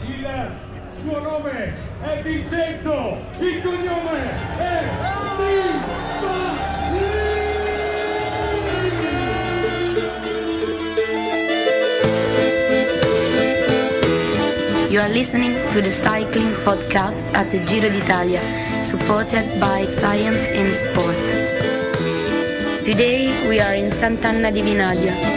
Il suo nome è Vincenzo, il cognome è Nibali. You are listening to the cycling podcast at the Giro d'Italia, supported by Science in Sport. Today we are in Sant'Anna di Vinadio.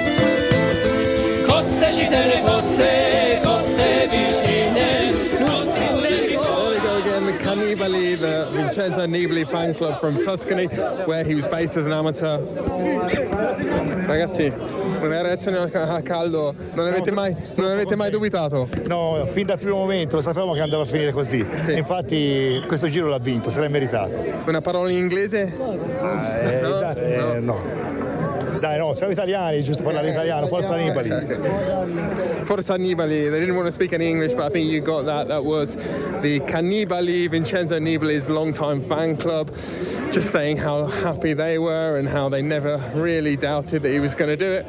The Nibali, the Vincenzo Nibali fan club from Tuscany, where he was based as an amateur. Ragazzi, una reazione a caldo, non avete mai dubitato? No, fin dal primo momento lo sapevamo che andava a finire così. Sì. Infatti questo giro l'ha vinto, se l'è meritato. Una parola in inglese? No. Dai, no, siamo italiani, giusto parlare italiano. Forza Nibali. Forza Nibali. They didn't want to speak any English, but I think you got that. That was the Nibali, Vincenzo Nibali's long-time fan club, just saying how happy they were and how they never really doubted that he was going to do it.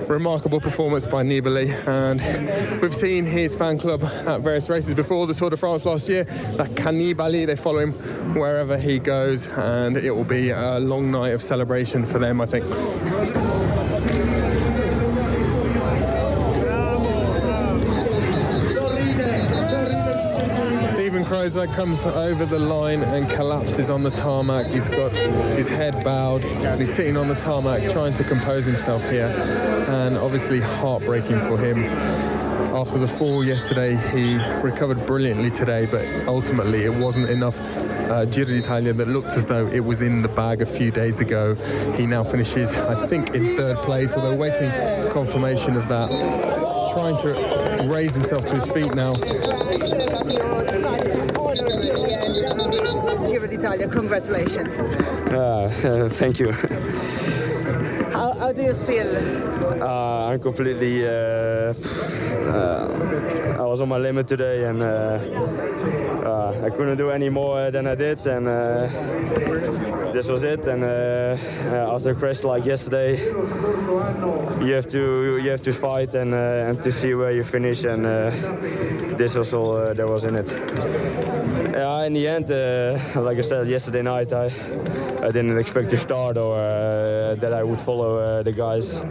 Remarkable performance by Nibali, and we've seen his fan club at various races before. The Tour de France last year, the Nibali, they follow him wherever he goes, and it will be a long night of celebration for them, I think. Kruijswijk comes over the line and collapses on the tarmac. He's got his head bowed and he's sitting on the tarmac trying to compose himself here, and obviously heartbreaking for him. After the fall yesterday, he recovered brilliantly today, but ultimately it wasn't enough. Giro d'Italia that looked as though it was in the bag a few days ago. He now finishes, I think, in third place, although waiting confirmation of that. Trying to raise himself to his feet now. Giro d'Italia, congratulations. Thank you. How do you feel? I'm completely... I was on my limit today, and I couldn't do any more than I did, and this was it. And after a crash like yesterday, you have to fight and to see where you finish, and this was all there was in it. In the end, like I said yesterday night, I didn't expect to start or that I would follow the guys.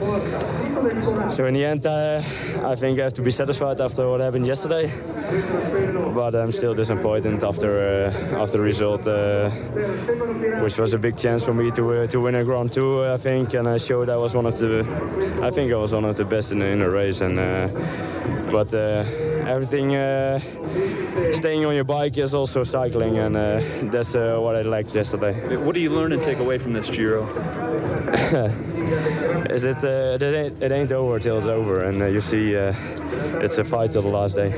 So in the end, I think I have to be satisfied after what happened yesterday. But I'm still disappointed after the result, which was a big chance for me to win a Grand Tour, I think, and I showed I was one of the best in the race. And but everything, staying on your bike is also cycling, and that's what I liked yesterday. What do you learn and take away from this Giro? Is it ain't over till it's over, and you see it's a fight till the last day.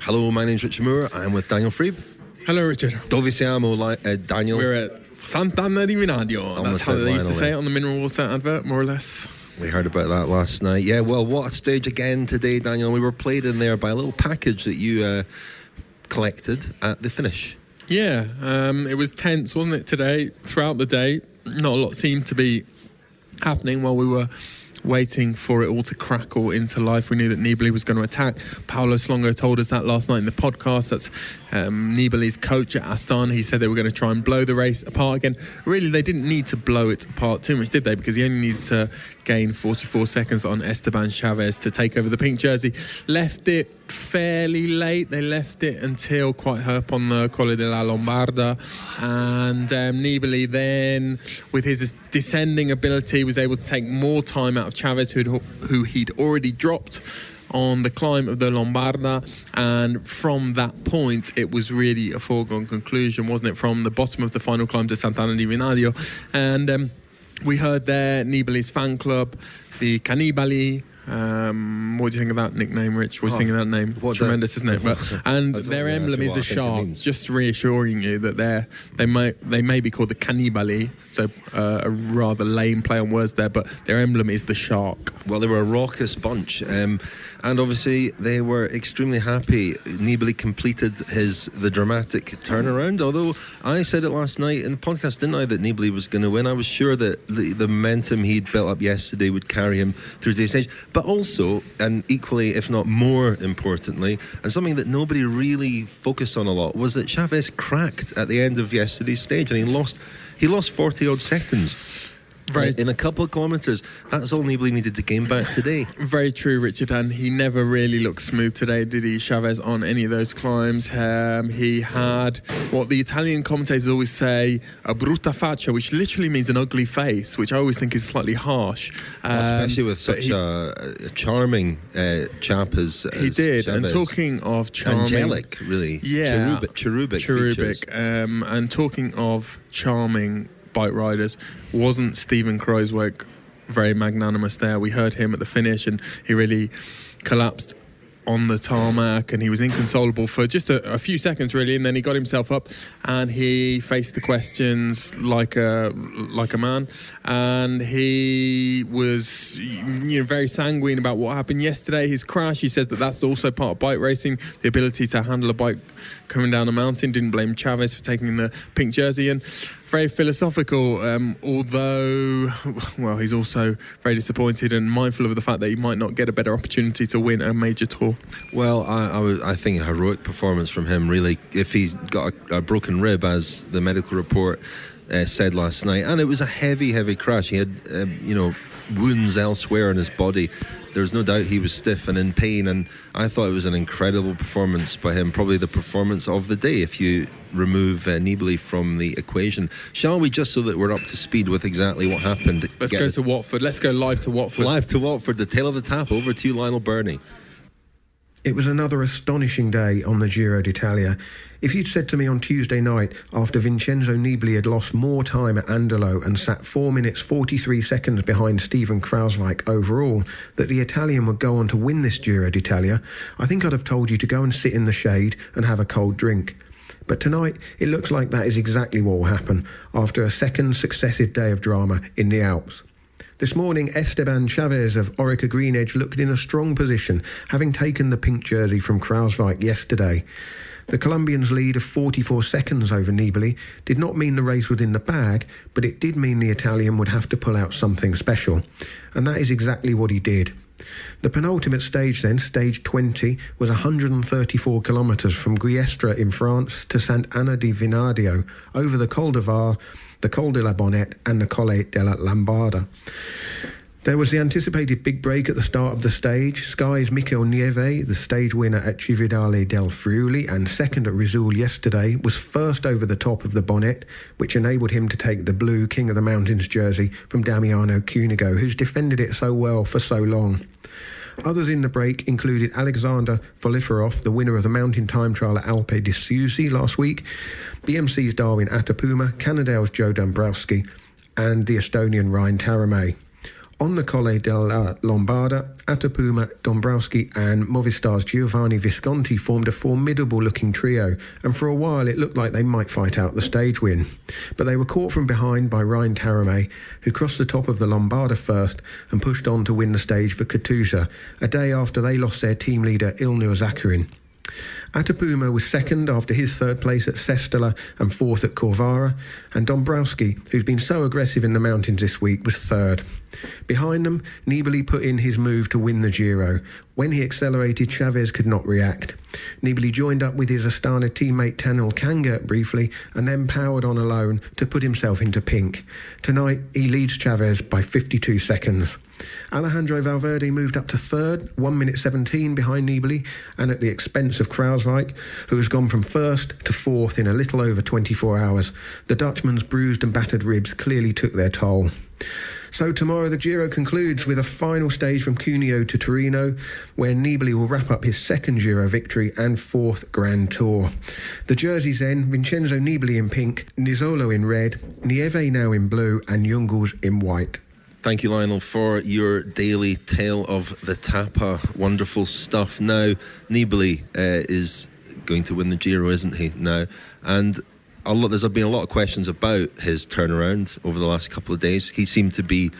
Hello, my name's Richard Moore. I'm with Daniel Friebe. Hello, Richard. Dove siamo, Daniel? We're at Sant'Anna di Vinadio. That's how they used to say it on the mineral water advert, more or less. We heard about that last night. Yeah, well, what a stage again today, Daniel. We were played in there by a little package that you collected at the finish. Yeah, it was tense, wasn't it, today? Throughout the day, not a lot seemed to be happening while we were waiting for it all to crackle into life. We knew that Nibali was going to attack. Paolo Slongo told us that last night in the podcast. That's Nibali's coach at Astana. He said they were going to try and blow the race apart again. Really, they didn't need to blow it apart too much, did they? Because he only needed to gain 44 seconds on Esteban Chavez to take over the pink jersey. Left it fairly late. They left it until quite high up on the Colle della Lombarda, and Nibali then, with his descending ability, was able to take more time out of Chavez, who he'd already dropped on the climb of the Lombarda, and from that point it was really a foregone conclusion, wasn't it, from the bottom of the final climb to Sant'Anna di Vinadio. And we heard there Nibali's fan club, the Nibali. What do you think of that nickname, Rich? What do you think of that name? Tremendous, isn't it? And their emblem is a shark, just reassuring you that they may be called the Nibali, so a rather lame play on words there, but their emblem is the shark. Well, they were a raucous bunch, and obviously they were extremely happy. Nibali completed the dramatic turnaround, although I said it last night in the podcast, didn't I, that Nibali was going to win. I was sure that the momentum he'd built up yesterday would carry him through to the stage. But also, and equally, if not more importantly, and something that nobody really focused on a lot, was that Chavez cracked at the end of yesterday's stage, and he lost 40 odd seconds. Right. In a couple of kilometres. That's all Nibali needed to gain back today. Very true, Richard, and he never really looked smooth today, did he, Chavez, on any of those climbs? He had what the Italian commentators always say, a brutta faccia, which literally means an ugly face, which I always think is slightly harsh. Especially with such a charming chap as he did. Chavez. And talking of charming... Angelic, really. Yeah. Cherubic features. And talking of charming bike riders, wasn't Steven Kruijswijk very magnanimous there? We heard him at the finish and he really collapsed on the tarmac and he was inconsolable for just a few seconds really, and then he got himself up and he faced the questions like a man, and he was very sanguine about what happened yesterday, his crash. He says that that's also part of bike racing, the ability to handle a bike coming down a mountain. Didn't blame Chavez for taking the pink jersey, and very philosophical, although, well, he's also very disappointed and mindful of the fact that he might not get a better opportunity to win a major tour. Well, I think a heroic performance from him, really. If he's got a broken rib, as the medical report said last night, and it was a heavy crash. He had, wounds elsewhere in his body. There's no doubt he was stiff and in pain, and I thought it was an incredible performance by him, probably the performance of the day if you remove Nibali from the equation. Shall we, just so that we're up to speed with exactly what happened? Let's go to Watford. Let's go live to Watford. Live to Watford, the tail of the tap. Over to you, Lionel Birnie. It was another astonishing day on the Giro d'Italia. If you'd said to me on Tuesday night, after Vincenzo Nibali had lost more time at Dello and sat 4 minutes 43 seconds behind Steven Kruijswijk overall, that the Italian would go on to win this Giro d'Italia, I think I'd have told you to go and sit in the shade and have a cold drink. But tonight, it looks like that is exactly what will happen after a second successive day of drama in the Alps. This morning, Esteban Chavez of Orica Green Edge looked in a strong position, having taken the pink jersey from Kruijswijk yesterday. The Colombian's lead of 44 seconds over Nibali did not mean the race was in the bag, but it did mean the Italian would have to pull out something special. And that is exactly what he did. The penultimate stage then, stage 20, was 134 kilometres from Guillestre in France to Sant'Anna di Vinadio, over the Col de Var, the Col de la Bonnette and the Colle della Lombarda. There was the anticipated big break at the start of the stage. Sky's Mikel Nieve, the stage winner at Cividale del Friuli and second at Risoul yesterday, was first over the top of the Bonnette, which enabled him to take the blue King of the Mountains jersey from Damiano Cunego, who's defended it so well for so long. Others in the break included Alexander Voliferov, the winner of the mountain time trial at Alpe di Siusi last week, BMC's Darwin Atapuma, Cannondale's Joe Dombrowski, and the Estonian Ryan Taramay. On the Colle della Lombarda, Atapuma, Dombrowski and Movistar's Giovanni Visconti formed a formidable-looking trio, and for a while it looked like they might fight out the stage win. But they were caught from behind by Ryan Taramay, who crossed the top of the Lombarda first and pushed on to win the stage for Katusha, a day after they lost their team leader Ilnur Zakarin. Atapuma was second after his third place at Sestola and fourth at Corvara, and Dombrowski, who's been so aggressive in the mountains this week, was third. Behind them, Nibali put in his move to win the Giro. When he accelerated, Chavez could not react. Nibali joined up with his Astana teammate Tanel Kangert briefly and then powered on alone to put himself into pink. Tonight, he leads Chavez by 52 seconds. Alejandro Valverde moved up to third, 1 minute 17 behind Nibali, and at the expense of Kruijswijk, who has gone from first to fourth in a little over 24 hours. The Dutchman's bruised and battered ribs clearly took their toll. So tomorrow the Giro concludes with a final stage from Cuneo to Torino, where Nibali will wrap up his second Giro victory and fourth Grand Tour. The jerseys then, Vincenzo Nibali in pink, Nizzolo in red, Nieve now in blue and Jungels in white. Thank you, Lionel, for your daily tale of the Tapa. Wonderful stuff. Now, Nibali is going to win the Giro, isn't he, now? And there's been a lot of questions about his turnaround over the last couple of days. He seemed to be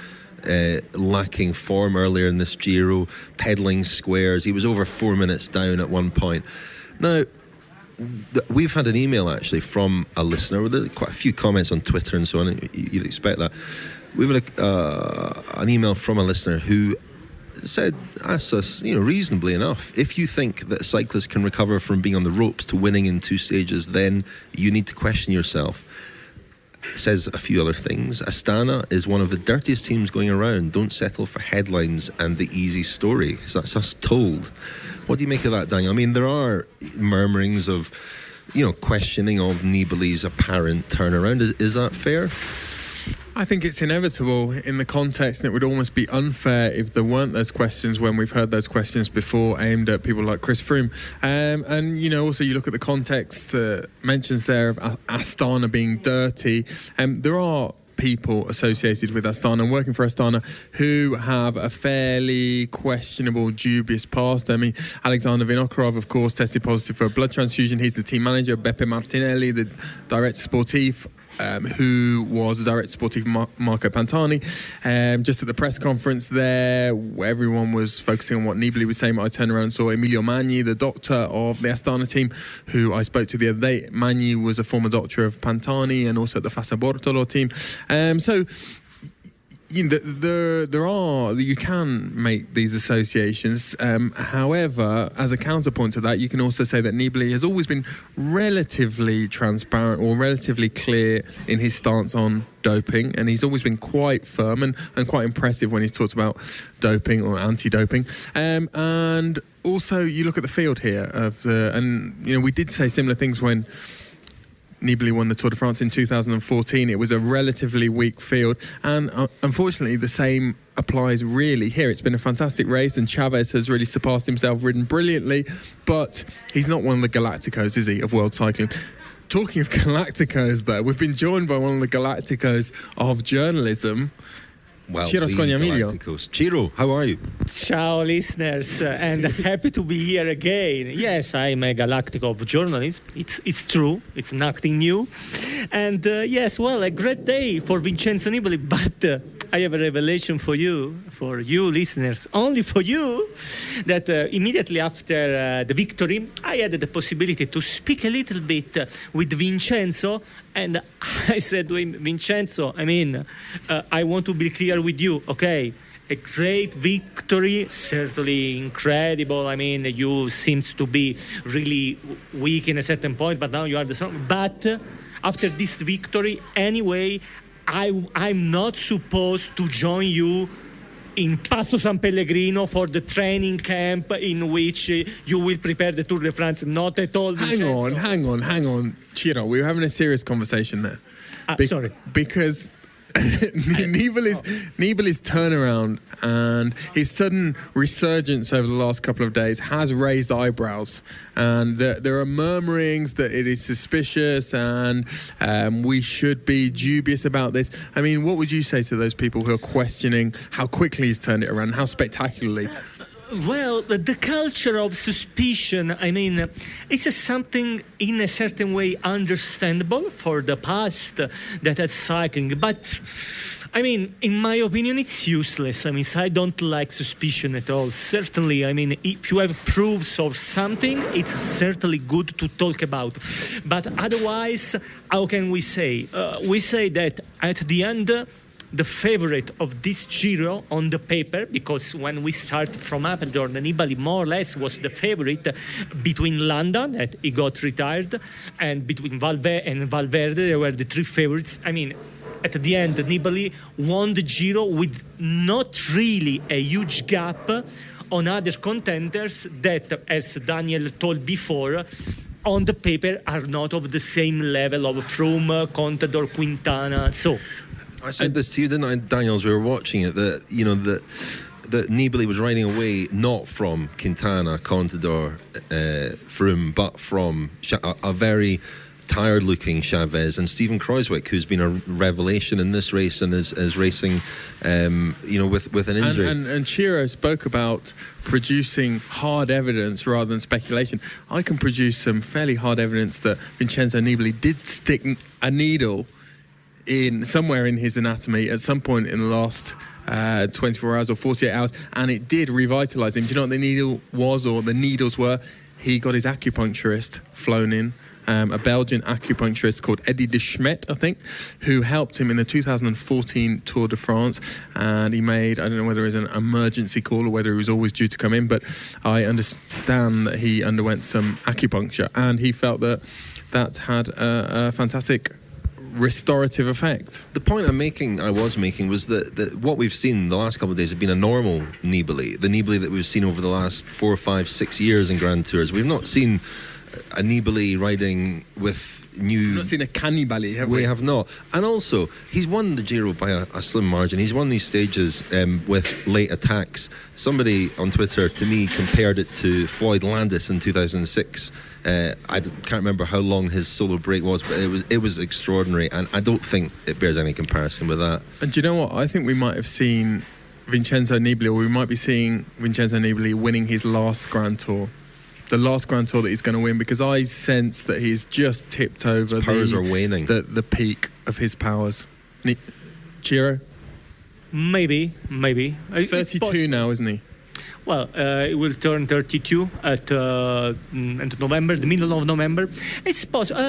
lacking form earlier in this Giro, pedalling squares. He was over 4 minutes down at one point. Now, we've had an email, actually, from a listener with quite a few comments on Twitter and so on. You'd expect that. We've had an email from a listener who asked us, reasonably enough, if you think that a cyclist can recover from being on the ropes to winning in 2 stages, then you need to question yourself. Says a few other things. Astana is one of the dirtiest teams going around. Don't settle for headlines and the easy story. So that's us told. What do you make of that, Daniel? I mean, there are murmurings of, questioning of Nibali's apparent turnaround. Is that fair? I think it's inevitable in the context, and it would almost be unfair if there weren't those questions when we've heard those questions before aimed at people like Chris Froome. And, also you look at the context mentions there of Astana being dirty. There are people associated with Astana and working for Astana who have a fairly questionable, dubious past. I mean, Alexander Vinokurov, of course, tested positive for a blood transfusion. He's the team manager. Beppe Martinelli, the director sportif, who was the director sportif Marco Pantani. Just at the press conference there, everyone was focusing on what Nibali was saying, but I turned around and saw Emilio Magni, the doctor of the Astana team, who I spoke to the other day. Magni was a former doctor of Pantani and also at the Fassa Bortolo team. You can make these associations. However, as a counterpoint to that, you can also say that Nibali has always been relatively transparent or relatively clear in his stance on doping, and he's always been quite firm and quite impressive when he's talked about doping or anti-doping. And also, you look at the field here we did say similar things when Nibali won the Tour de France in 2014. It was a relatively weak field, and unfortunately the same applies really here. It's been a fantastic race, and Chavez has really surpassed himself, ridden brilliantly, but he's not one of the Galacticos, is he, of world cycling? Talking of Galacticos, though, we've been joined by one of the Galacticos of journalism. Well, Ciro Scognamiglio. Ciro, how are you? Ciao, listeners, and happy to be here again. Yes, I'm a Galactico of journalism. It's true. It's nothing new. And a great day for Vincenzo Nibali, but I have a revelation for you listeners, only for you, that immediately after the victory, I had the possibility to speak a little bit with Vincenzo, and I said to him, Vincenzo, I want to be clear with you, okay? A great victory, certainly incredible. You seem to be really weak in a certain point, but now you are the strong. But after this victory, anyway, I'm not supposed to join you in Passo San Pellegrino for the training camp in which you will prepare the Tour de France. Not at all. Hang on. Ciro, we were having a serious conversation there. Sorry. Because Nibali's turnaround and his sudden resurgence over the last couple of days has raised eyebrows, and there are murmurings that it is suspicious and we should be dubious about this. What would you say to those people who are questioning how quickly he's turned it around, how spectacularly? Well, the culture of suspicion, it's something in a certain way understandable for the past that had cycling. But, in my opinion, it's useless. I don't like suspicion at all. Certainly, if you have proofs of something, it's certainly good to talk about. But otherwise, how can we say? We say that at the end, the favorite of this Giro on the paper, because when we start from Apeldoorn, Nibali more or less was the favorite between Landa, that he got retired, and between Valverde, they were the three favorites. At the end, Nibali won the Giro with not really a huge gap on other contenders that, as Daniel told before, on the paper are not of the same level of Froome, Contador, Quintana. So I said this to you, didn't I, Daniel, as we were watching it, that Nibali was riding away not from Quintana, Contador, Froome, but from a very tired-looking Chavez and Stephen Kruijswijk, who's been a revelation in this race and is racing, with an injury. And Ciro spoke about producing hard evidence rather than speculation. I can produce some fairly hard evidence that Vincenzo Nibali did stick a needle in somewhere in his anatomy at some point in the last 24 hours or 48 hours, and it did revitalise him. Do you know what the needle was, or the needles were? He got his acupuncturist flown in a Belgian acupuncturist called Eddie de Smet, I think, who helped him in the 2014 Tour de France. And he made, I don't know whether it was an emergency call or whether he was always due to come in, but I understand that he underwent some acupuncture, and he felt that had a fantastic restorative effect. The point I was making was that what we've seen the last couple of days has been a normal Nibali, the Nibali that we've seen over the last 4, 5, 6 years in Grand Tours. We've not seen a Nibali riding with new... We've not seen a Cannibali, have we? We have not. And also, he's won the Giro by a slim margin. He's won these stages with late attacks. Somebody on Twitter, to me, compared it to Floyd Landis in 2006. I can't remember how long his solo break was, but it was extraordinary, and I don't think it bears any comparison with that. And do you know what? I think we might have seen Vincenzo Nibali, or we might be seeing Vincenzo Nibali winning his last Grand Tour. The last Grand Tour that he's going to win, because I sense that he's just tipped over his powers are waning. The peak of his powers. Ciro? Maybe. 32 now, isn't he? Well, it will turn 32 at November, the middle of November. It's possible.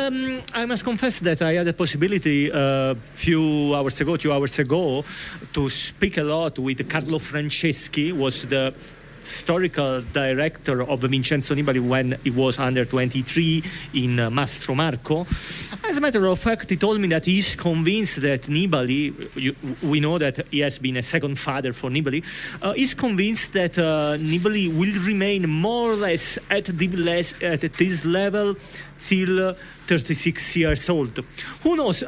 I must confess that I had the possibility 2 hours ago, to speak a lot with Carlo Franceschi, was the historical director of Vincenzo Nibali when he was under 23 in Mastro Marco. As a matter of fact, he told me that he's convinced that Nibali, we know that he has been a second father for Nibali, he's convinced that Nibali will remain more or less at this level till 36 years old. Who knows?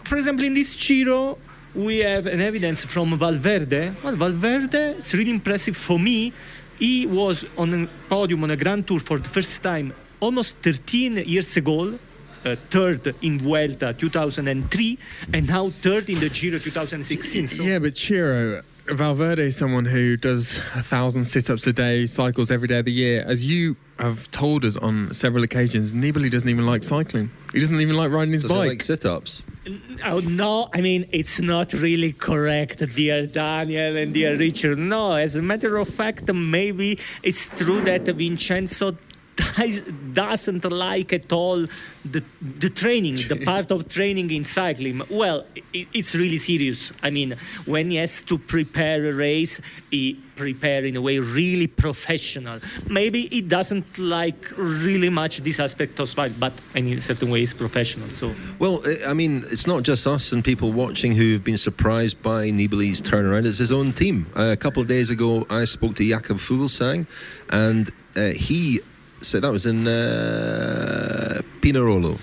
For example, in this Giro, we have an evidence from Valverde. Well, Valverde, it's really impressive for me. He was on a podium on a Grand Tour for the first time almost 13 years ago, third in Vuelta 2003, and now third in the Giro 2016. So. Yeah, but Ciro, Valverde is someone who does 1,000 sit-ups a day, cycles every day of the year. As you have told us on several occasions, Nibali doesn't even like cycling. He doesn't even like riding his bike. Does he like sit-ups? Oh, no, I mean, it's not really correct, dear Daniel and dear Richard. No, as a matter of fact, maybe it's true that Vincenzo doesn't like at all the training, the part of training in cycling. Well, it's really serious. I mean, when he has to prepare a race, he prepare in a way really professional. Maybe he doesn't like really much this aspect of cycling, but in a certain way, it's professional. So, well, I mean, it's not just us and people watching who've been surprised by Nibali's turnaround. It's his own team. A couple of days ago, I spoke to Jakob Fuglsang, and he said that was in Pinerolo,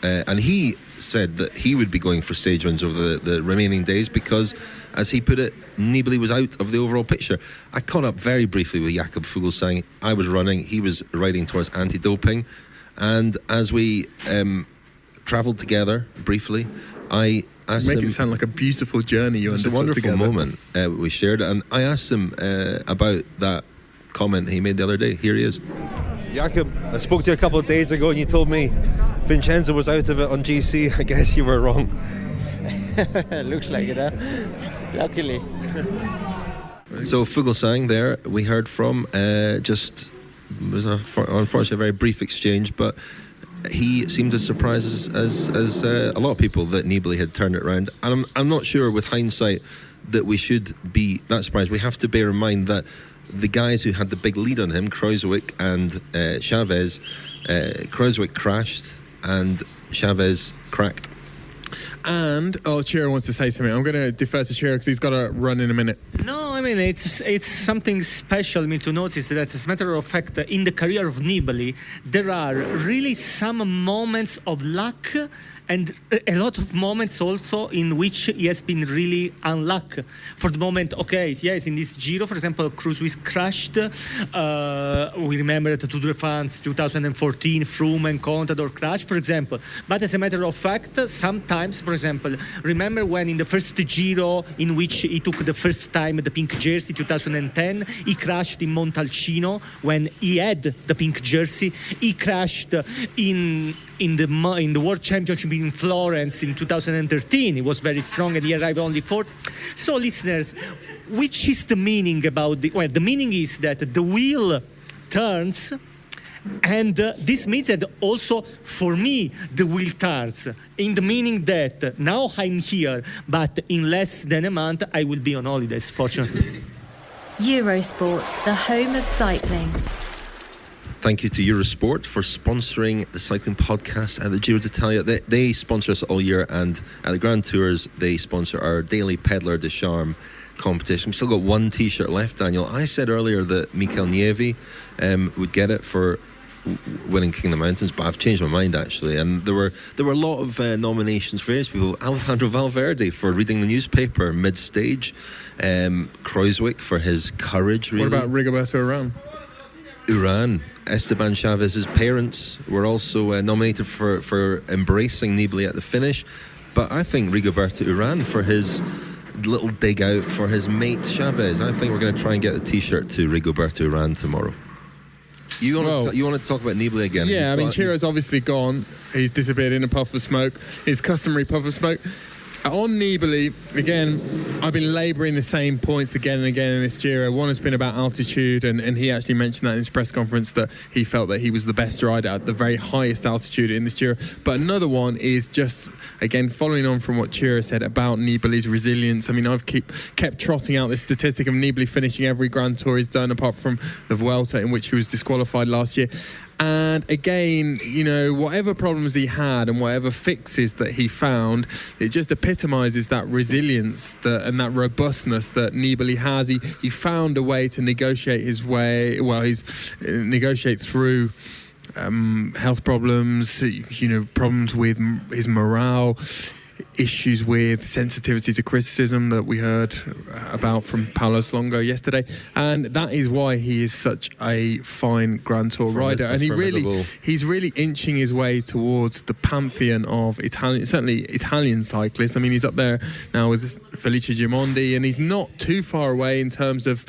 and he said that he would be going for stage wins over the remaining days because, as he put it, Nibali was out of the overall picture. I caught up very briefly with Jakob Fuglsang. I was running, he was riding towards anti-doping, and as we travelled together briefly, I asked him... Make it sound like a beautiful journey you undertook together. It's a wonderful moment we shared, and I asked him about that comment he made the other day. Here he is. Jakob, I spoke to you a couple of days ago and you told me Vincenzo was out of it on GC. I guess you were wrong. Looks like it, huh? Luckily. So Fuglsang there, we heard from, just was unfortunately a very brief exchange, but he seemed as surprised as a lot of people that Nibali had turned it around. And I'm not sure with hindsight that we should be that surprised. We have to bear in mind that the guys who had the big lead on him, Kruijswijk and Chavez, Kruijswijk crashed and Chavez cracked. And Ciro wants to say something. I'm going to defer to Ciro because he's got to run in a minute. No, I mean, it's something special. I mean, to notice that, as a matter of fact, in the career of Nibali, there are really some moments of luck and a lot of moments also in which he has been really unlucky. For the moment, okay, yes, in this Giro, for example, Kruijswijk crashed. We remember the Tour de France 2014, Froome and Contador crashed, for example. But as a matter of fact, sometimes, for example, remember when in the first Giro in which he took the first time the pink jersey, 2010, he crashed in Montalcino when he had the pink jersey. He crashed in the World Championship in Florence in 2013. He was very strong and he arrived only fourth. So, listeners, which is the meaning about the meaning is that the wheel turns And this means that also for me the wheel starts, in the meaning that now I'm here, but in less than a month I will be on holidays, fortunately. Eurosport, the home of cycling. Thank you to Eurosport for sponsoring the cycling podcast at the Giro d'Italia. They sponsor us all year, and at the Grand Tours, they sponsor our daily Peddler de Charme competition. We've still got one T-shirt left, Daniel. I said earlier that Mikel Nievi would get it for winning King of the Mountains, but I've changed my mind, actually. And there were a lot of nominations for various people. Alejandro Valverde for reading the newspaper mid-stage. Kruijswijk for his courage, really. What about Rigoberto Urán? Esteban Chavez's parents were also nominated for embracing Nibali at the finish. But I think Rigoberto Urán for his little dig out for his mate Chavez. I think we're going to try and get a T-shirt to Rigoberto Urán tomorrow. You want to talk about Nibali again? Yeah, I mean, Ciro's obviously gone. He's disappeared in a puff of smoke, his customary puff of smoke. On Nibali, again, I've been labouring the same points again and again in this Giro. One has been about altitude, and he actually mentioned that in his press conference, that he felt that he was the best rider at the very highest altitude in this Giro. But another one is just, again, following on from what Ciro said about Nibali's resilience. I mean, I've kept trotting out this statistic of Nibali finishing every Grand Tour he's done, apart from the Vuelta, in which he was disqualified last year. And again, you know, whatever problems he had and whatever fixes that he found, it just epitomises that resilience and that robustness that Nibali has. He found a way to negotiate his way. Well, negotiate through health problems, you know, problems with his morale, issues with sensitivity to criticism that we heard about from Paulos Longo yesterday, and that is why he is such a fine Grand Tour rider. And he's really inching his way towards the pantheon of Italian cyclists. I mean, he's up there now with Felice Gimondi, and he's not too far away in terms of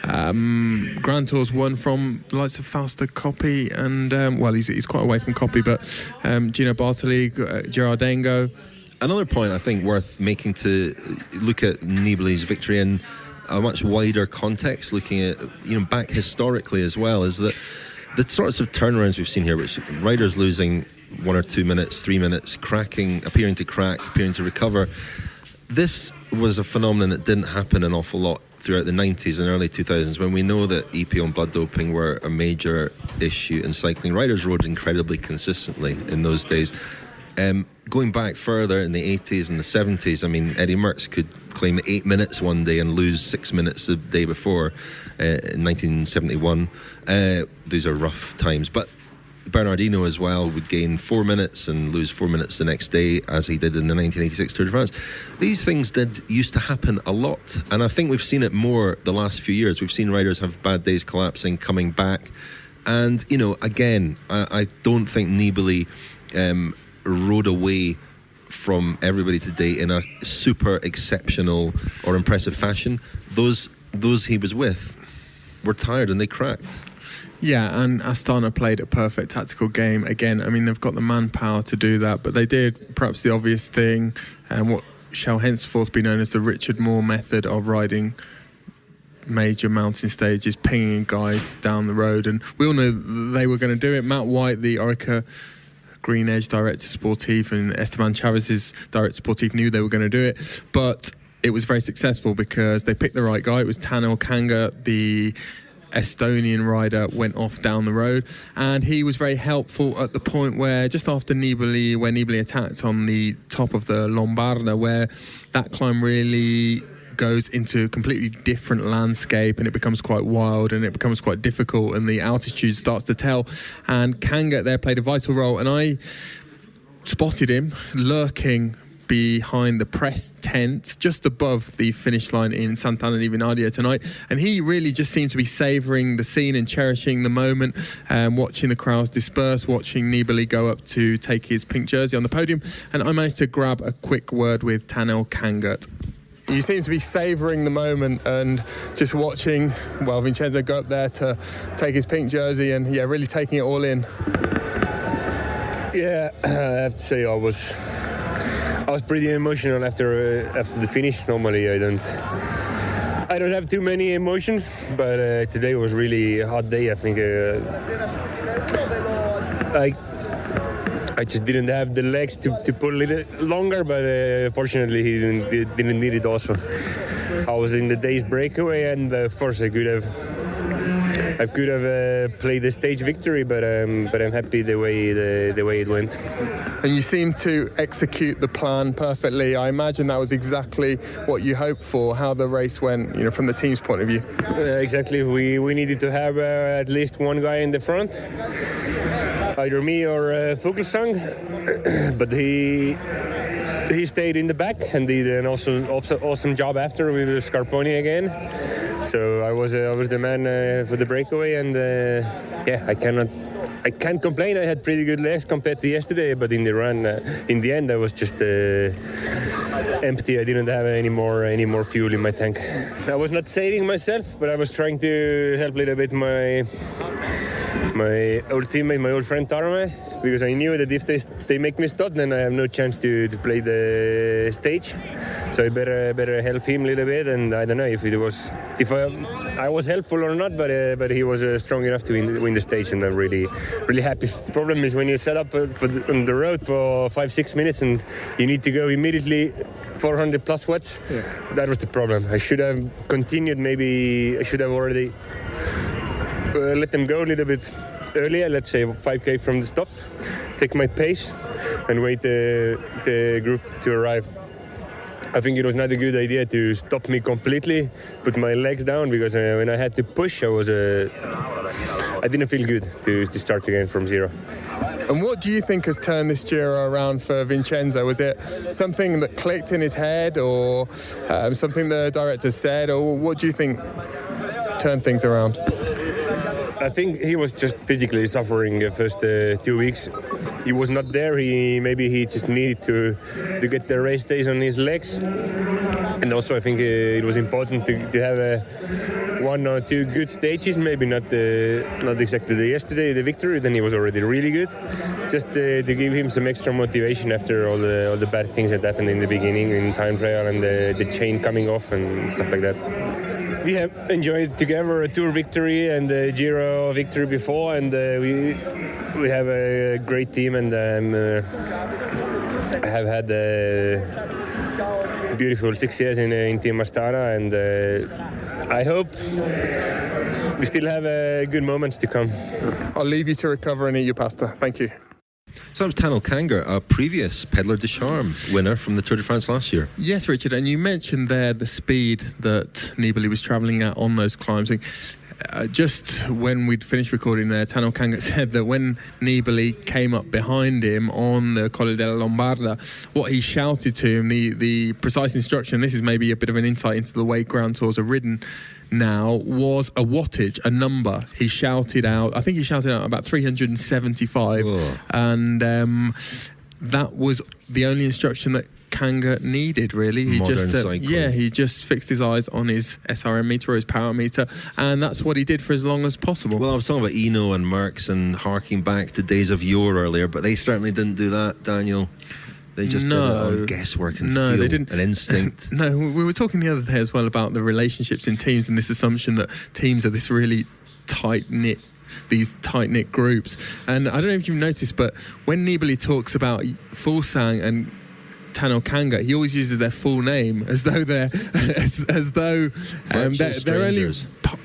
Grand Tours won from the likes of Fausto Coppi, and he's quite away from Coppi, but Gino Bartoli, Girardengo. Another point I think worth making to look at Nibali's victory in a much wider context, looking at, you know, back historically as well, is that the sorts of turnarounds we've seen here, which riders losing 1 or 2 minutes, 3 minutes, appearing to recover, this was a phenomenon that didn't happen an awful lot throughout the 90s and early 2000s, when we know that EPO and blood doping were a major issue in cycling. Riders rode incredibly consistently in those days. Going back further in the 80s and the 70s, I mean, Eddie Merckx could claim 8 minutes one day and lose 6 minutes the day before in 1971. These are rough times. But Bernardino as well would gain 4 minutes and lose 4 minutes the next day, as he did in the 1986 Tour de France. These things used to happen a lot. And I think we've seen it more the last few years. We've seen riders have bad days collapsing, coming back. And, you know, again, I don't think Nibali rode away from everybody today in a super exceptional or impressive fashion. Those he was with were tired and they cracked. Yeah, and Astana played a perfect tactical game. Again, I mean, they've got the manpower to do that, but they did perhaps the obvious thing, and what shall henceforth be known as the Richard Moore method of riding major mountain stages, pinging guys down the road. And we all know they were going to do it. Matt White, the Orica Green Edge Director Sportif, and Esteban Chavez's Director Sportif knew they were going to do it, but it was very successful because they picked the right guy. It was Tanel Kangert, the Estonian rider, went off down the road, and he was very helpful at the point where, just after Nibali attacked on the top of the Lombarda, where that climb really goes into a completely different landscape, and it becomes quite wild and it becomes quite difficult, and the altitude starts to tell. And Kangert there played a vital role, and I spotted him lurking behind the press tent just above the finish line in Sant'Anna di Vinadio tonight, and he really just seemed to be savouring the scene and cherishing the moment, watching the crowds disperse, watching Nibali go up to take his pink jersey on the podium. And I managed to grab a quick word with Tanel Kangert. You seem to be savouring the moment and just watching, well, Vincenzo go up there to take his pink jersey and, yeah, really taking it all in. Yeah, I have to say I was pretty emotional after the finish. Normally I I don't have too many emotions, but today was really a hot day. I think I just didn't have the legs to pull a little longer, but fortunately he didn't need it also. I was in the day's breakaway, and of course I could have played the stage victory, but I'm happy the way it went. And you seem to execute the plan perfectly. I imagine that was exactly what you hoped for, how the race went, from the team's point of view. Exactly. We needed to have at least one guy in the front, either me or Fuglsang, but he stayed in the back and did an awesome job after with Scarponi again. So I was the man for the breakaway, and I can't complain. I had pretty good legs compared to yesterday, but in the run, in the end, I was just empty. I didn't have any more fuel in my tank. I was not saving myself, but I was trying to help a little bit my old teammate, my old friend Tarme, because I knew that if they make me stop, then I have no chance to play the stage. So I better help him a little bit, and I don't know if I was helpful or not, but he was strong enough to win the stage, and I'm really happy. The problem is when you set up on the road for 5-6 minutes and you need to go immediately 400 plus watts. Yeah. That was the problem. I should have continued. Maybe I should have already let them go a little bit earlier, let's say 5k from the stop, take my pace and wait the group to arrive. I think it was not a good idea to stop me completely, put my legs down, because when I had to push, I didn't feel good to start again from zero. And what do you think has turned this Giro around for Vincenzo? Was it something that clicked in his head, or something the director said, or what do you think turned things around? I think he was just physically suffering the first 2 weeks. He was not there. Maybe he just needed to get the race days on his legs. And also I think it was important to have one or two good stages, maybe not exactly the victory, then he was already really good. Just to give him some extra motivation after all the bad things that happened in the beginning in time trial and the chain coming off and stuff like that. We have enjoyed together a Tour victory and a Giro victory before, and we have a great team, and I have had a beautiful 6 years in Team Astana, and I hope we still have good moments to come. I'll leave you to recover and eat your pasta. Thank you. So that was Tanel Kangert, a previous Pedlar de Charme winner from the Tour de France last year. Yes, Richard, and you mentioned there the speed that Nibali was travelling at on those climbs. Just when we'd finished recording there, Tanel Kangert said that when Nibali came up behind him on the Colle della Lombarda, what he shouted to him, the precise instruction, this is maybe a bit of an insight into the way Grand Tours are ridden now, was a wattage, a number. He shouted out, I think he shouted out about 375. Whoa. And that was the only instruction that Kangert needed, really. He he just fixed his eyes on his SRM meter or his power meter, and that's what he did for as long as possible. Well, I was talking about Eno and Merckx and harking back to days of yore earlier, but they certainly didn't do that, Daniel. They just did it on guesswork and feel they didn't. And instinct. No, we were talking the other day as well about the relationships in teams and this assumption that teams are this really tight-knit groups. And I don't know if you've noticed, but when Nibali talks about Fuglsang and Tanel Kangert, he always uses their full name as though they're they're only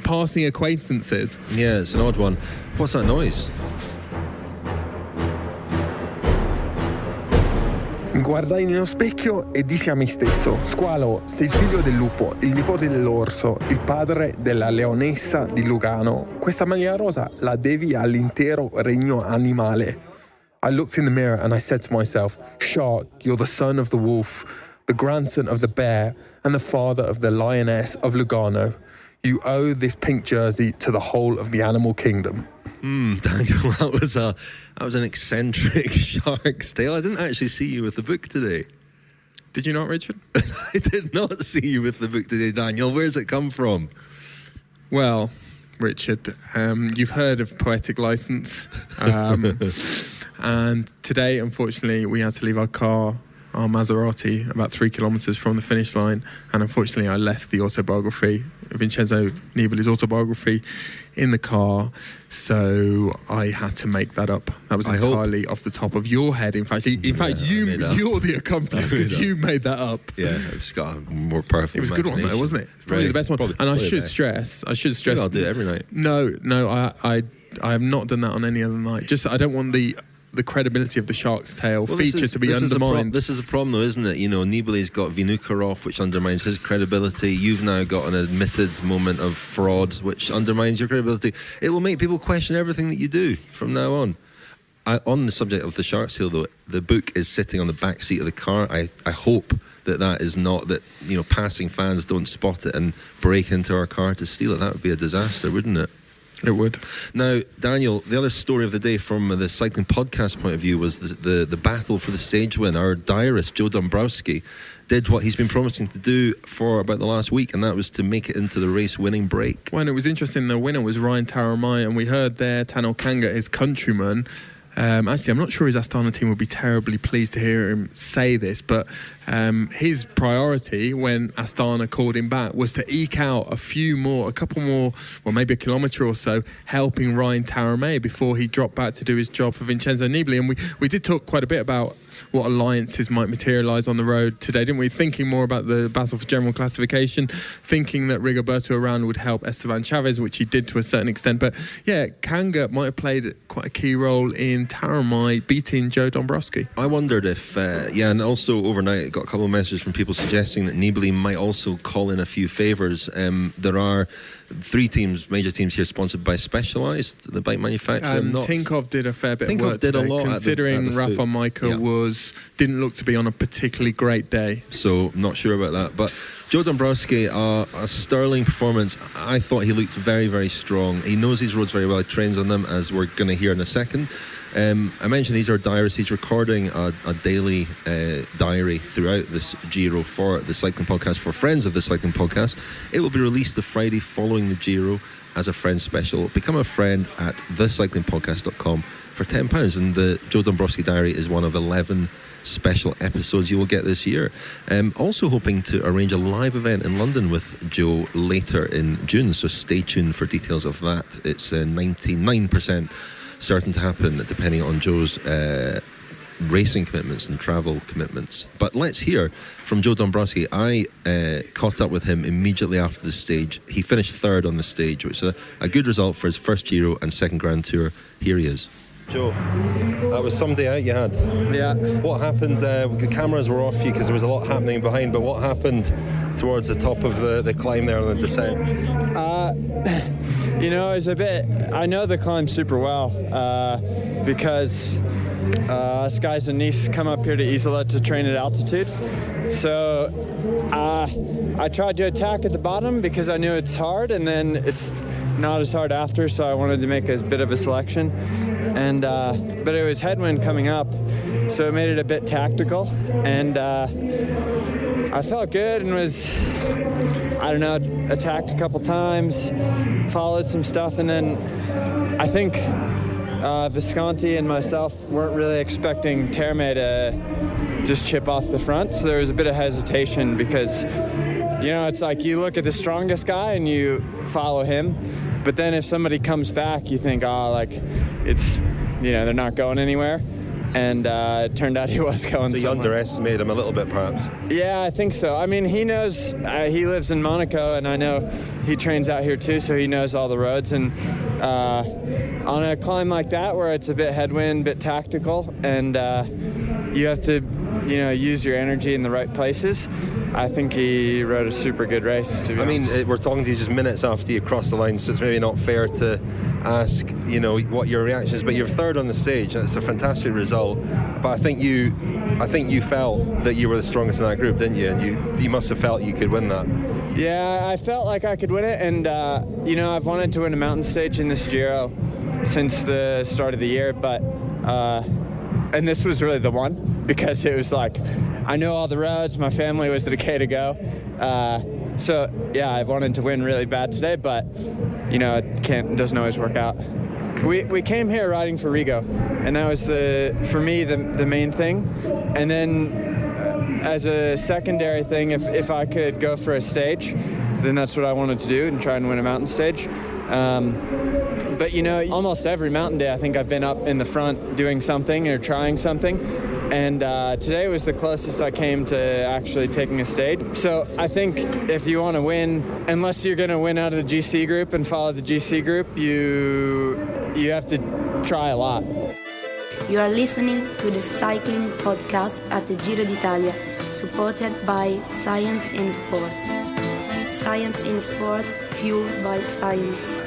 passing acquaintances. Yeah, it's an odd one. What's that noise? Mi guardai nello specchio e dissi a me stesso: Squalo, sei il figlio del lupo, il nipote dell'orso, il padre della leonessa di Lugano. Questa maglia rosa la devi all'intero regno animale. I looked in the mirror and I said to myself, Shark, you're the son of the wolf, the grandson of the bear, and the father of the lioness of Lugano. You owe this pink jersey to the whole of the animal kingdom. Daniel, that was an eccentric shark's tale. I didn't actually see you with the book today. Did you not, Richard? I did not see you with the book today, Daniel. Where's it come from? Well, Richard, you've heard of Poetic License. And today, unfortunately, we had to leave our Maserati, about 3 kilometres from the finish line. And unfortunately, I left the autobiography Vincenzo Nibali's autobiography in the car, so I had to make that up. That was entirely off the top of your head. In fact, you're the accomplice because you made that up. Yeah, I've just got a more perfect. It was a good one though, wasn't it? Probably the best one. And I should stress. I'll do it every night. No, I have not done that on any other night. I don't want the credibility of the Shark's Tale feature to be undermined. This is a problem, though, isn't it? You know, Nibali's got Vinokurov, which undermines his credibility. You've now got an admitted moment of fraud, which undermines your credibility. It will make people question everything that you do from now on. On the subject of the Shark's Tale, though, the book is sitting on the back seat of the car. I hope that is not that, you know, passing fans don't spot it and break into our car to steal it. That would be a disaster, wouldn't it? It would. Now, Daniel, the other story of the day from the cycling podcast point of view was the battle for the stage win. Our diarist, Joe Dombrowski, did what he's been promising to do for about the last week, and that was to make it into the race winning break. Well, and it was interesting, the winner was Ryan Taramai, and we heard there Tanel Kangert, his countryman. Actually, I'm not sure his Astana team would be terribly pleased to hear him say this, but his priority when Astana called him back was to eke out a couple more, well, maybe a kilometre or so, helping Ryan Taramay before he dropped back to do his job for Vincenzo Nibali. And we did talk quite a bit about what alliances might materialise on the road today, didn't we? Thinking more about the battle for general classification, thinking that Rigoberto Urán would help Esteban Chaves, which he did to a certain extent. But yeah, Kangert might have played quite a key role in Taramay beating Joe Dombrowski. I wondered if, and also overnight I got a couple of messages from people suggesting that Nibali might also call in a few favours. There are 3 teams, major teams here, sponsored by Specialized, the bike manufacturer. Tinkov did a fair bit of work did today, a lot considering Rafa Majka didn't look to be on a particularly great day. So not sure about that, but Joe Dombrowski, a sterling performance. I thought he looked very, very strong. He knows his roads very well. He trains on them, as we're going to hear in a second. I mentioned these are diaries. He's recording a daily diary throughout this Giro for the Cycling Podcast, for friends of the Cycling Podcast. It will be released the Friday following the Giro as a friend special. Become a friend at thecyclingpodcast.com for £10. And the Joe Dombrowski diary is one of 11 special episodes you will get this year. Also hoping to arrange a live event in London with Joe later in June, so stay tuned for details of that. It's 99% certain to happen, depending on Joe's racing commitments and travel commitments. But let's hear from Joe Dombrowski. I caught up with him immediately after the stage. He finished 3rd on the stage, which is a good result for his first Giro and second Grand Tour. Here he is. Joe, that was some day out you had. Yeah. What happened? The cameras were off you because there was a lot happening behind, but what happened towards the top of the climb there on the descent? You know, it's a bit... I know the climb super well because us guys in Nice come up here to Isola to train at altitude. So I tried to attack at the bottom because I knew it's hard, and then it's not as hard after, so I wanted to make a bit of a selection. And but it was headwind coming up, so it made it a bit tactical. And I felt good and was, I don't know, attacked a couple times, followed some stuff, and then I think Visconti and myself weren't really expecting Terme to just chip off the front, so there was a bit of hesitation because, you know, it's like you look at the strongest guy and you follow him, but then if somebody comes back, you think, it's, you know, they're not going anywhere. And it turned out he was going somewhere. So you underestimated him a little bit, perhaps? Yeah, I think so. I mean, he knows, he lives in Monaco, and I know he trains out here too, so he knows all the roads. And on a climb like that, where it's a bit headwind, a bit tactical, and you have to, you know, use your energy in the right places, I think he rode a super good race, to be honest. I mean, we're talking to you just minutes after you crossed the line, so it's maybe not fair to ask, you know, what your reaction is, but you're 3rd on the stage. That's a fantastic result. But I think you felt that you were the strongest in that group, didn't you? And you must have felt you could win that. Yeah, I felt like I could win it, and you know, I've wanted to win a mountain stage in this Giro since the start of the year, but and this was really the one, because it was like, I know all the roads, my family was at a K to go. So yeah, I've wanted to win really bad today, but you know, it doesn't always work out. We came here riding for Rigo, and that was for me the main thing. And then as a secondary thing, if I could go for a stage, then that's what I wanted to do and try and win a mountain stage. But you know, almost every mountain day I think I've been up in the front doing something or trying something. And today was the closest I came to actually taking a stage. So I think if you want to win, unless you're going to win out of the GC group and follow the GC group, you have to try a lot. You are listening to the cycling podcast at the Giro d'Italia, supported by Science in Sport. Science in Sport, fueled by science.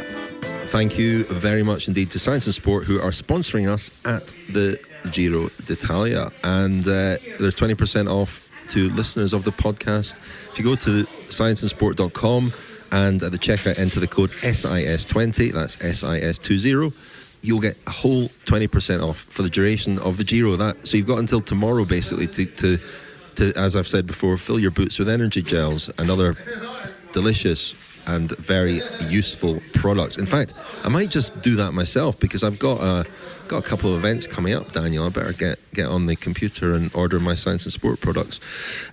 Thank you very much indeed to Science in Sport, who are sponsoring us at the Giro d'Italia. And there's 20% off to listeners of the podcast. If you go to scienceinsport.com and at the checkout enter the code SIS20, that's SIS20, you'll get a whole 20% off for the duration of the Giro. So you've got until tomorrow basically to, as I've said before, fill your boots with energy gels and other delicious and very useful products. In fact, I might just do that myself because I've got a couple of events coming up, Daniel. I better get on the computer and order my Science and Sport products.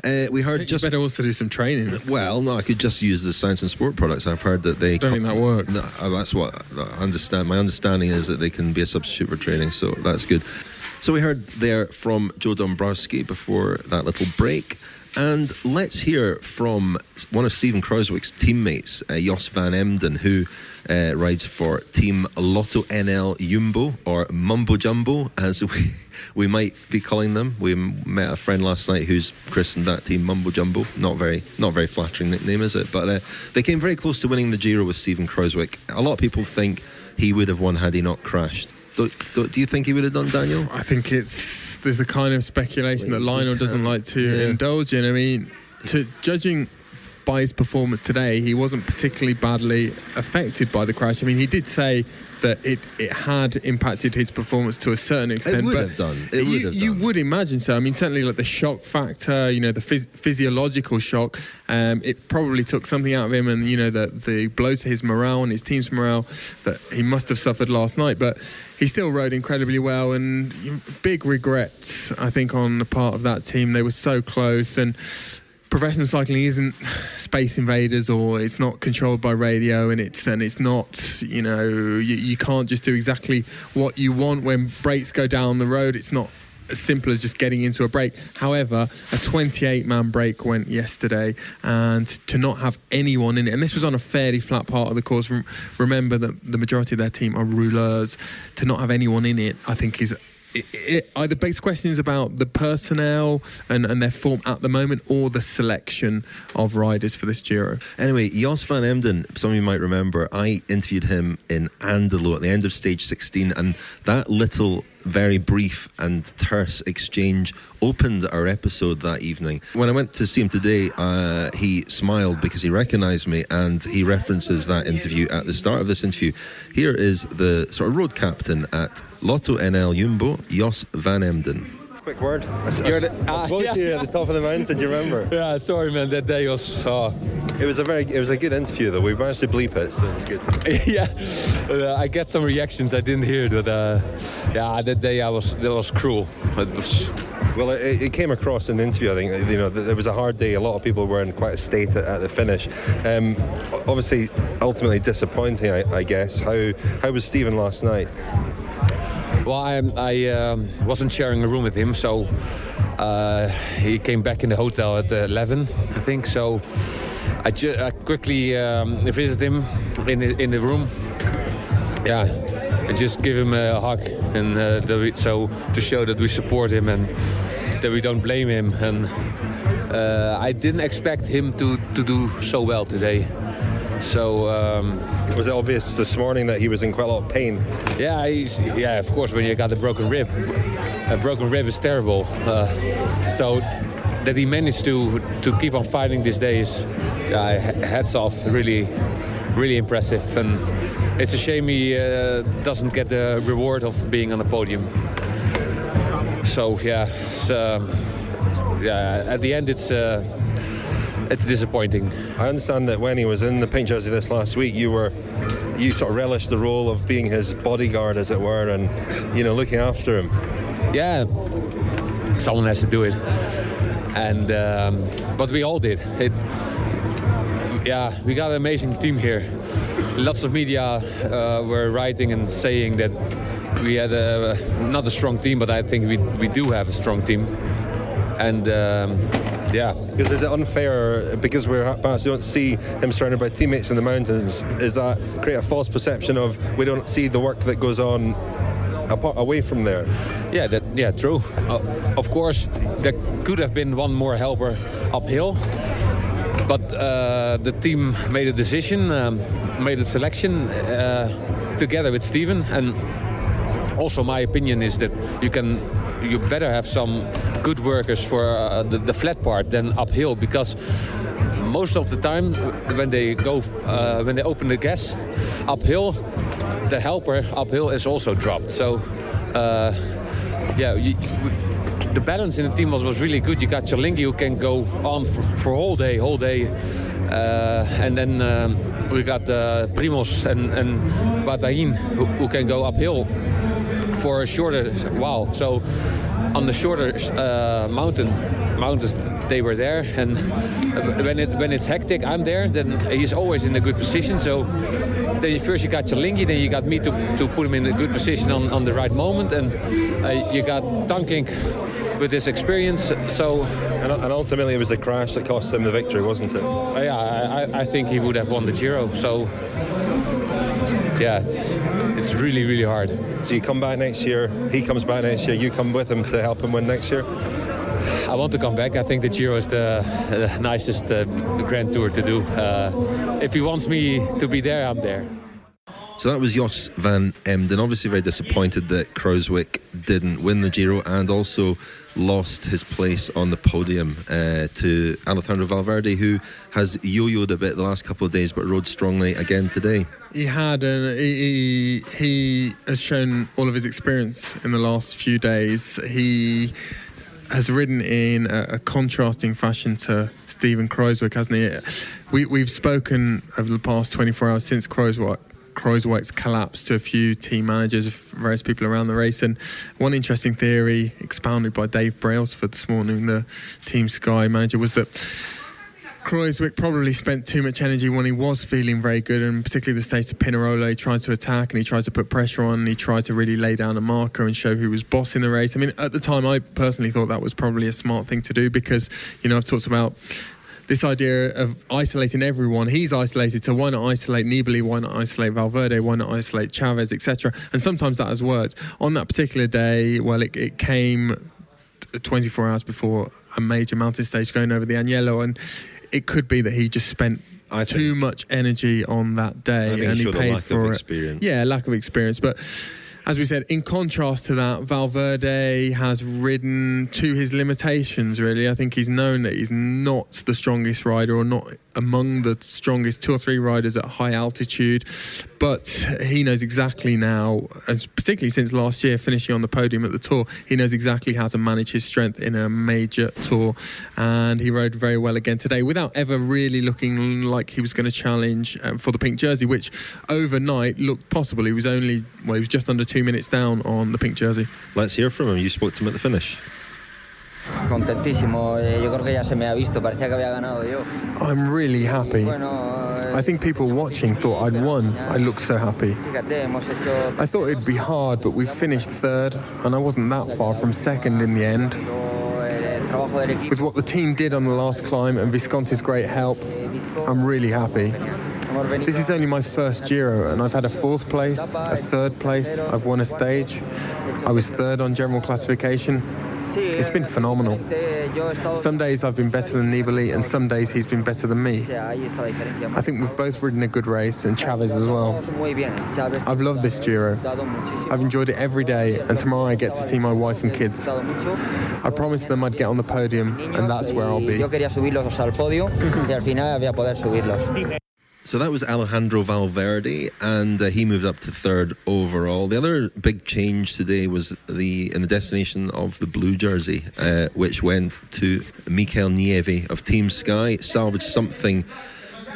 We heard you better also do some training. Well, no, I could just use the Science and Sport products. I've heard that they... Don't think that works. No, that's what I understand. My understanding is that they can be a substitute for training, so that's good. So we heard there from Joe Dombrowski before that little break. And let's hear from one of Steven Kruijswijk's teammates, Jos van Emden, who rides for Team Lotto NL Jumbo, or Mumbo Jumbo, as we might be calling them. We met a friend last night who's christened that team Mumbo Jumbo. Not very flattering nickname, is it? But they came very close to winning the Giro with Steven Kruijswijk. A lot of people think he would have won had he not crashed. Do you think he would have done, Daniel? I think there's the kind of speculation that Lionel doesn't like to indulge in. I mean, judging by his performance today, he wasn't particularly badly affected by the crash. I mean, he did say that it had impacted his performance to a certain extent. It would have done. You would imagine so. I mean, certainly like the shock factor, you know, the physiological shock, it probably took something out of him, and, you know, the blow to his morale and his team's morale that he must have suffered last night. But he still rode incredibly well, and big regrets, I think, on the part of that team. They were so close, and professional cycling isn't Space Invaders, or it's not controlled by radio, and it's not, you know, you can't just do exactly what you want when brakes go down the road. It's not as simple as just getting into a break. However, a 28-man break went yesterday, and to not have anyone in it, and this was on a fairly flat part of the course. Remember that the majority of their team are rouleurs. To not have anyone in it, I think, is either begs questions about the personnel and their form at the moment, or the selection of riders for this Giro. Anyway, Jos van Emden, some of you might remember, I interviewed him in Dello at the end of stage 16, and that little very brief and terse exchange opened our episode that evening. When I went to see him today, he smiled because he recognised me, and he references that interview at the start of this interview. Here is the sort of road captain at Lotto NL Jumbo, Jos van Emden. Quick word. I spoke to you at the top of the mountain. Do you remember? Yeah, sorry, man. That day was. It was a good interview, though. We managed to bleep it, so it was good. Yeah, I get some reactions. I didn't hear it, but that day that was cruel. Well, it came across in the interview. I think, you know, there was a hard day. A lot of people were in quite a state at the finish. Obviously, ultimately disappointing, I guess. How was Steven last night? Well, I wasn't sharing a room with him, so he came back in the hotel at 11, I think. So I quickly visited him in the room. Yeah, and just give him a hug, and so to show that we support him and that we don't blame him. And I didn't expect him to do so well today. So was it obvious this morning that he was in quite a lot of pain? Yeah, of course, when you got a broken rib is terrible. So that he managed to keep on fighting these days, hats off, really, really impressive. And it's a shame he doesn't get the reward of being on the podium. So at the end it's disappointing. I understand that when he was in the pink jersey this last week, you sort of relished the role of being his bodyguard, as it were, and, you know, looking after him. Yeah, someone has to do it, and but we all did. we got an amazing team here. Lots of media were writing and saying that we had not a strong team, but I think we do have a strong team. And because is it unfair because perhaps you don't see him surrounded by teammates in the mountains? Is that create a false perception of we don't see the work that goes on away from there? Yeah, true. Of course, there could have been one more helper uphill, but the team made a decision, made a selection together with Steven. And also, my opinion is that you better have some good workers for the flat part than uphill, because most of the time when they open the gas uphill, the helper uphill is also dropped. So the balance in the team was really good. You got Chalingi who can go on for whole day, and then we got Primoz and Batahin who can go uphill for a shorter while. So on the shorter mountains, they were there, and when it's hectic, I'm there. Then he's always in a good position. So then first you got Chalingi, then you got me to put him in a good position on the right moment, and you got Tankink with his experience. So and ultimately it was the crash that cost him the victory, wasn't it? I think he would have won the Giro. So it's really, really hard. So you come back next year, he comes back next year, you come with him to help him win next year? I want to come back. I think the Giro is the nicest Grand Tour to do. If he wants me to be there, I'm there. So that was Jos van Emden. Obviously very disappointed that Kruijswijk didn't win the Giro, and also lost his place on the podium to Alejandro Valverde, who has yo-yoed a bit the last couple of days but rode strongly again today. He had, and he has shown all of his experience in the last few days. He has ridden in a contrasting fashion to Steven Kruijswijk, hasn't he? We've spoken over the past 24 hours since Kruijswijk's collapse to a few team managers of various people around the race, and one interesting theory expounded by Dave Brailsford this morning, the Team Sky manager, was that Kruijswijk probably spent too much energy when he was feeling very good, and particularly the state of Pinerolo. He tried to attack and he tried to put pressure on, and he tried to really lay down a marker and show who was boss in the race. I mean, at the time, I personally thought that was probably a smart thing to do, because, I've talked about this idea of isolating everyone. He's isolated, so why not isolate Nibali, why not isolate Valverde, why not isolate Chavez, etc. And sometimes that has worked. On that particular day, it came 24 hours before a major mountain stage going over the Agnello, and it could be that he just spent too much energy on that day, and he paid for it. Yeah, lack of experience. But as we said, in contrast to that, Valverde has ridden to his limitations, really. I think he's known that he's not the strongest rider, or not among the strongest 2 or 3 riders at high altitude. But he knows exactly now, and particularly since last year, finishing on the podium at the Tour, he knows exactly how to manage his strength in a major Tour. And he rode very well again today, without ever really looking like he was going to challenge for the pink jersey, which overnight looked possible. He was just under 2 minutes down on the pink jersey. Let's hear from him. You spoke to him at the finish. Contentísimo. Yo creo que ya se me ha visto. Parecía que había ganado yo. I'm really happy. I think people watching thought I'd won. I looked so happy. I thought it'd be hard, but we finished third, and I wasn't that far from second in the end. With what the team did on the last climb and Visconti's great help, I'm really happy. This is only my first Giro, and I've had a 4th place, a 3rd place, I've won a stage. I was 3rd on general classification. It's been phenomenal. Some days I've been better than Nibali, and some days he's been better than me. I think we've both ridden a good race, and Chavez as well. I've loved this Giro. I've enjoyed it every day, and tomorrow I get to see my wife and kids. I promised them I'd get on the podium, and that's where I'll be. So that was Alejandro Valverde, and he moved up to 3rd overall. The other big change today was in the destination of the blue jersey, which went to Mikel Nieve of Team Sky. Salvaged something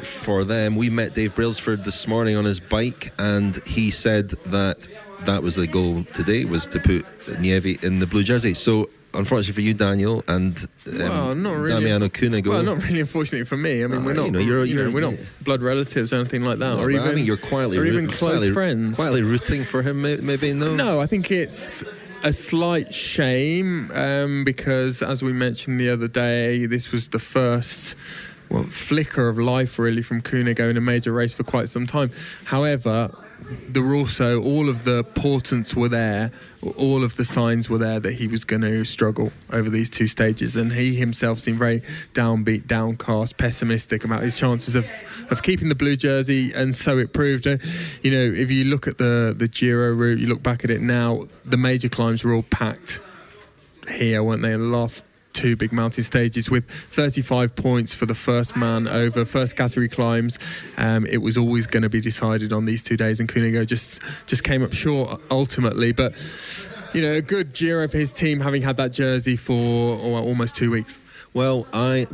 for them. We met Dave Brailsford this morning on his bike, and he said that was the goal today, was to put Nieve in the blue jersey. So unfortunately for you, Daniel, and not really. Damiano Cunego. Well, not really. Unfortunately for me, I mean, we're not. We're not blood relatives or anything like that, or even. I mean, you're quietly, close friends. Quietly rooting for him, maybe. No, I think it's a slight shame because, as we mentioned the other day, this was the first flicker of life really from Cunego in a major race for quite some time. However, there were also all of the portents were there, all of the signs were there that he was going to struggle over these two stages, and he himself seemed very downbeat, downcast, pessimistic about his chances of keeping the blue jersey, and so it proved. You know, if you look at the Giro route, you look back at it now, the major climbs were all packed here, weren't they, in the last two big mountain stages, with 35 points for the first man over first category climbs. It was always going to be decided on these 2 days, and Cunego just came up short ultimately. But you know, a good Giro for his team, having had that jersey for almost 2 weeks. Well, I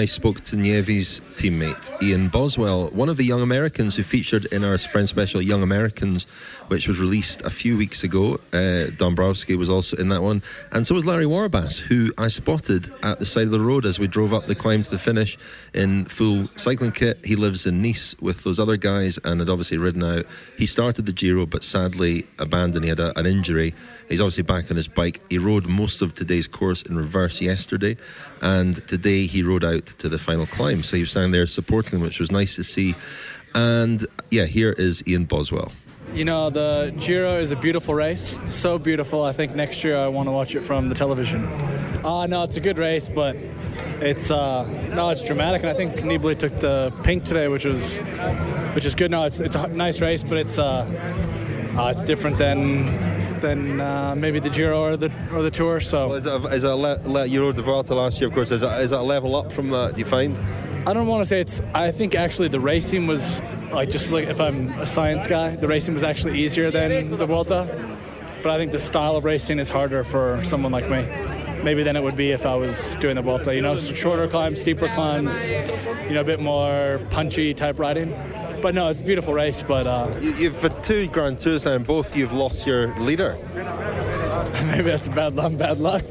spoke to Nieve's teammate, Ian Boswell, one of the young Americans who featured in our Friend Special Young Americans, which was released a few weeks ago. Dombrowski was also in that one. And so was Larry Warbass, who I spotted at the side of the road as we drove up the climb to the finish in full cycling kit. He lives in Nice with those other guys and had obviously ridden out. He started the Giro, but sadly abandoned. He had an injury. He's obviously back on his bike. He rode most of today's course in reverse yesterday, and today he rode out to the final climb. So he was standing there supporting them, which was nice to see. And yeah, here is Ian Boswell. You know, the Giro is a beautiful race. So beautiful. I think next year I want to watch it from the television. No, it's a good race, but it's dramatic. And I think Nibali took the pink today, which is good. No, it's a nice race, but it's different than maybe the Giro or the Tour. So is it you rode the Vuelta last year, of course. Is that a level up from that, do you find? I don't want to say it's. I think actually the racing was if I'm a science guy, the racing was actually easier than the Vuelta. But I think the style of racing is harder for someone like me, maybe than it would be if I was doing the Vuelta. You know, shorter climbs, steeper climbs, you know, a bit more punchy type riding. But no, it's a beautiful race. But you've had two Grand Tours and both you've lost your leader. Maybe that's bad luck.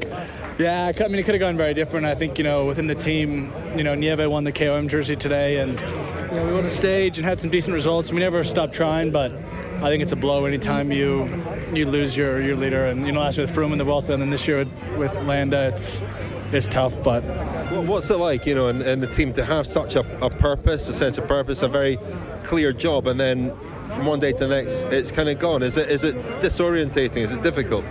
Yeah, I mean, it could have gone very different. I think, you know, within the team, you know, Nieve won the KOM jersey today, and you know, we won a stage and had some decent results. We never stopped trying, but I think it's a blow anytime you lose your leader. And you know, last year with Froome in the Vuelta, and then this year with Landa, it's tough. But what's it like, you know, in the team to have such a purpose, a sense of purpose, a very clear job, and then from one day to the next, it's kind of gone? Is it disorientating? Is it difficult?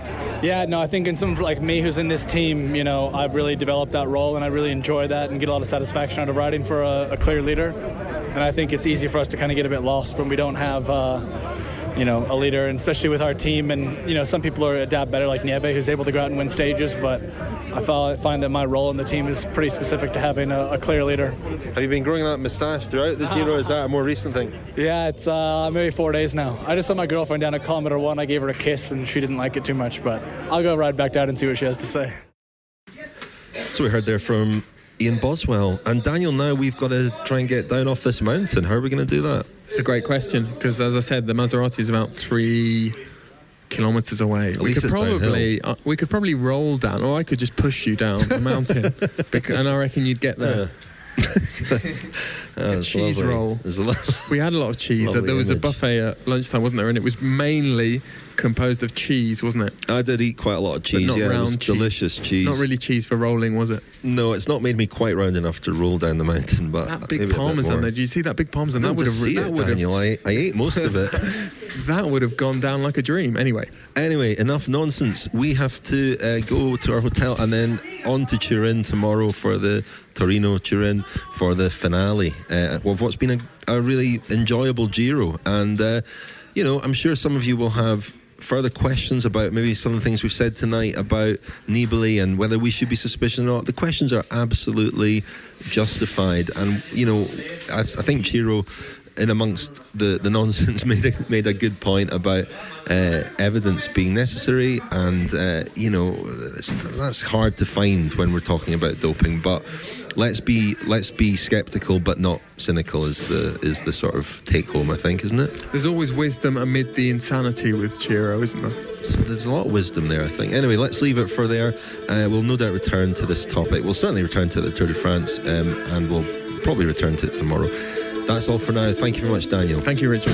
Yeah, no, I think in someone like me who's in this team, you know, I've really developed that role, and I really enjoy that and get a lot of satisfaction out of riding for a clear leader. And I think it's easy for us to kind of get a bit lost when we don't have, you know, a leader, and especially with our team. And, you know, some people adapt better, like Nieve, who's able to go out and win stages, but I find that my role in the team is pretty specific to having a clear leader. Have you been growing that moustache throughout the Giro? Is that a more recent thing? Yeah, it's maybe 4 days now. I just saw my girlfriend down at kilometer 1. I gave her a kiss, and she didn't like it too much, but I'll go ride back down and see what she has to say. So we heard there from Ian Boswell. And Daniel, now we've got to try and get down off this mountain. How are we going to do that? It's a great question, because as I said, the Maserati is about 3 kilometres away. We could probably roll down, or I could just push you down the mountain, and I reckon you'd get there. Cheese roll. We had a lot of cheese. There was a buffet at lunchtime, wasn't there? And it was mainly composed of cheese, wasn't it? I did eat quite a lot of cheese. But not round it was cheese. Delicious cheese. Not really cheese for rolling, was it? No, it's not made me quite round enough to roll down the mountain. But that big parmesan there, did you see that big parmesan? Daniel, I ate most of it. That would have gone down like a dream. Anyway, enough nonsense. We have to go to our hotel and then on to Turin tomorrow for the Torino-Turin for the finale of what's been a really enjoyable Giro. And, you know, I'm sure some of you will have further questions about maybe some of the things we've said tonight about Nibali and whether we should be suspicious or not. The questions are absolutely justified. And, you know, I think Ciro, in amongst the nonsense, made a good point about evidence being necessary, and you know, that's hard to find when we're talking about doping. But let's be sceptical but not cynical is the sort of take home, I think, isn't it? There's always wisdom amid the insanity with Giro, isn't there? So there's a lot of wisdom there, I think. Anyway, let's leave it for there. We'll no doubt return to this topic. We'll certainly return to the Tour de France, and we'll probably return to it tomorrow. That's all for now. Thank you very much, Daniel. Thank you, Richard.